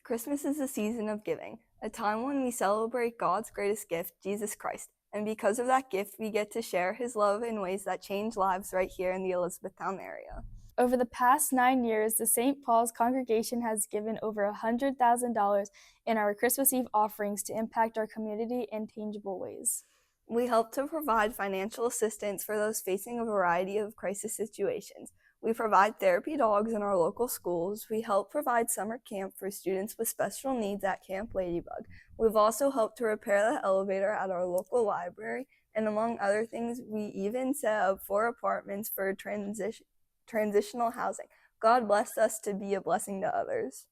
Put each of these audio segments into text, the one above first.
Christmas is a season of giving, a time when we celebrate God's greatest gift, Jesus Christ. And because of that gift, we get to share his love in ways that change lives right here in the Elizabethtown area. Over the past 9 years, the St. Paul's congregation has given over $100,000 in our Christmas Eve offerings to impact our community in tangible ways. We help to provide financial assistance for those facing a variety of crisis situations. We provide therapy dogs in our local schools. We help provide summer camp for students with special needs at Camp Ladybug. We've also helped to repair the elevator at our local library, and among other things, we even set up 4 apartments for transitional housing. God blessed us to be a blessing to others.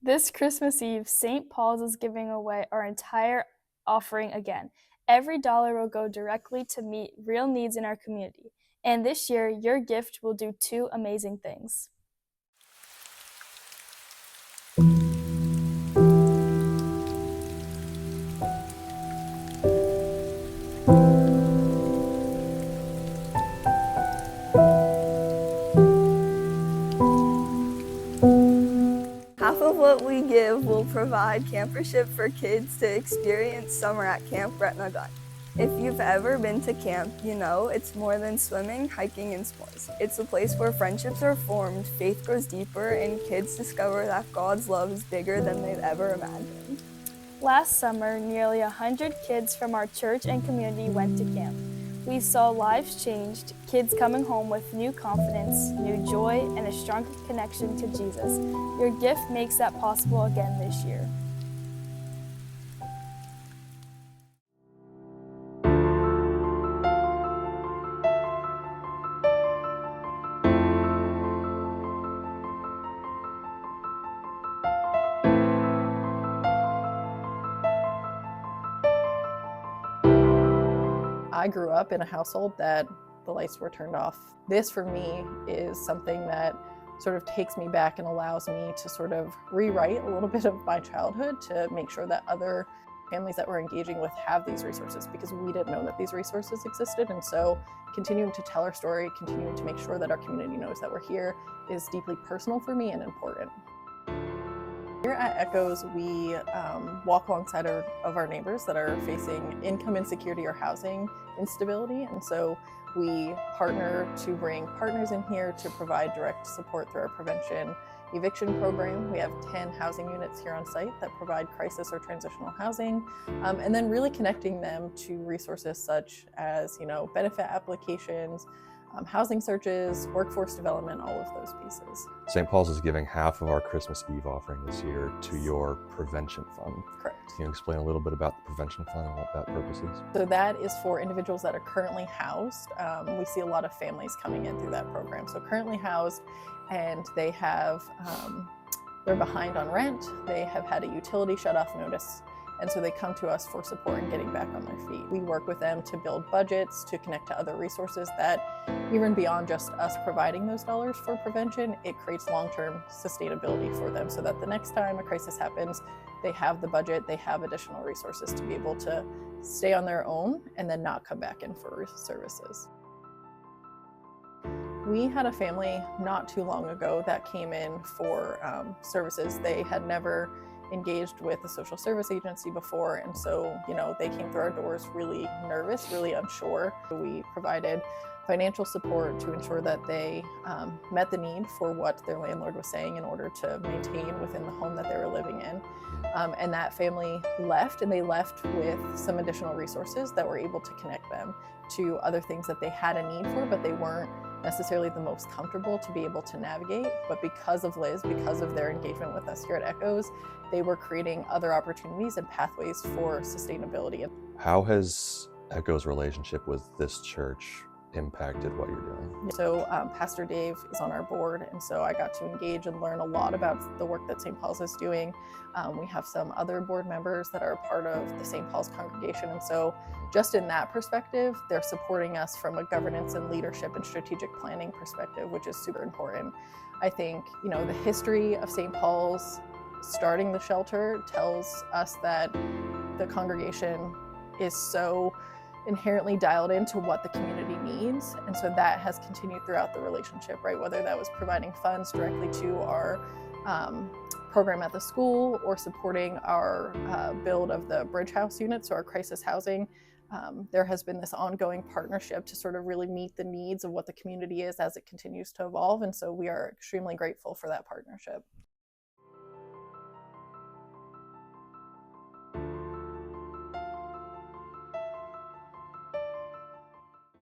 This Christmas Eve, St. Paul's is giving away our entire offering again. Every dollar will go directly to meet real needs in our community. And this year, your gift will do 2 amazing things. Half of what we give will provide campership for kids to experience summer at Camp Retnagun. If you've ever been to camp, you know it's more than swimming, hiking, and s'mores. It's a place where friendships are formed, faith grows deeper, and kids discover that God's love is bigger than they've ever imagined. Last summer, nearly 100 kids from our church and community went to camp. We saw lives changed, kids coming home with new confidence, new joy, and a stronger connection to Jesus. Your gift makes that possible again this year. I grew up in a household that the lights were turned off. This for me is something that sort of takes me back and allows me to sort of rewrite a little bit of my childhood to make sure that other families that we're engaging with have these resources, because we didn't know that these resources existed. And so continuing to tell our story, continuing to make sure that our community knows that we're here is deeply personal for me and important. Here at Echoes, we walk alongside of our neighbors that are facing income insecurity or housing instability. And so we partner to bring partners in here to provide direct support through our prevention eviction program. We have 10 housing units here on site that provide crisis or transitional housing, and then really connecting them to resources such as, benefit applications, housing searches, workforce development, all of those pieces. St. Paul's is giving half of our Christmas Eve offering this year to your prevention fund. Correct. Can you explain a little bit about the prevention fund and what that purpose is? So that is for individuals that are currently housed. We see a lot of families coming in through that program. So currently housed, and they have, they're behind on rent, they have had a utility shut-off notice, and so they come to us for support in getting back on their feet. We work with them to build budgets, to connect to other resources that, even beyond just us providing those dollars for prevention, it creates long-term sustainability for them so that the next time a crisis happens, they have the budget, they have additional resources to be able to stay on their own and then not come back in for services. We had a family not too long ago that came in for services. They had never engaged with a social service agency before, and so they came through our doors really nervous, really unsure. We provided financial support to ensure that they met the need for what their landlord was saying in order to maintain within the home that they were living in. And that family left, and they left with some additional resources that were able to connect them to other things that they had a need for, but they weren't necessarily the most comfortable to be able to navigate. But because of Liz, because of their engagement with us here at Echoes, they were creating other opportunities and pathways for sustainability. How has Echoes' relationship with this church impacted what you're doing? So Pastor Dave is on our board, and so I got to engage and learn a lot about the work that St. Paul's is doing. We have some other board members that are part of the St. Paul's congregation, and so just in that perspective, they're supporting us from a governance and leadership and strategic planning perspective, which is super important. I think, the history of St. Paul's starting the shelter tells us that the congregation is so inherently dialed into what the community needs, and so that has continued throughout the relationship, right? Whether that was providing funds directly to our program at the school or supporting our build of the Bridge House unit, so our crisis housing, there has been this ongoing partnership to sort of really meet the needs of what the community is as it continues to evolve. And so we are extremely grateful for that partnership.